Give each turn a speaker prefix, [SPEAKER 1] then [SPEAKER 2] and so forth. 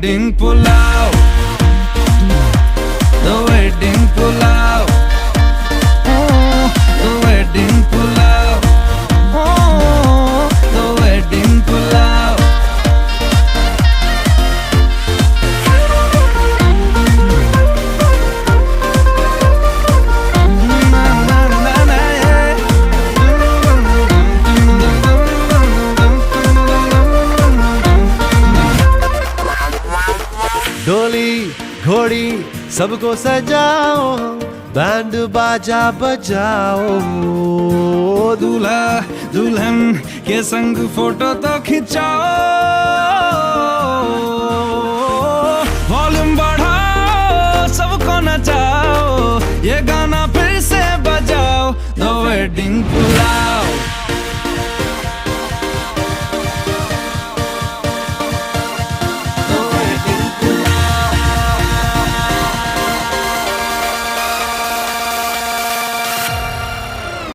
[SPEAKER 1] wedding pulao, the wedding pulao, oh, the wedding pulao, oh, the wedding pulao.
[SPEAKER 2] डोली घोड़ी सबको सजाओ, band बाजा बजाओ,
[SPEAKER 1] दूल्हा दुल्हन के संग फोटो तो खिंचाओ, वॉल्यूम बढ़ाओ, सबको नचाओ, ये गाना फिर से बजाओ, द वेडिंग पुलाओ।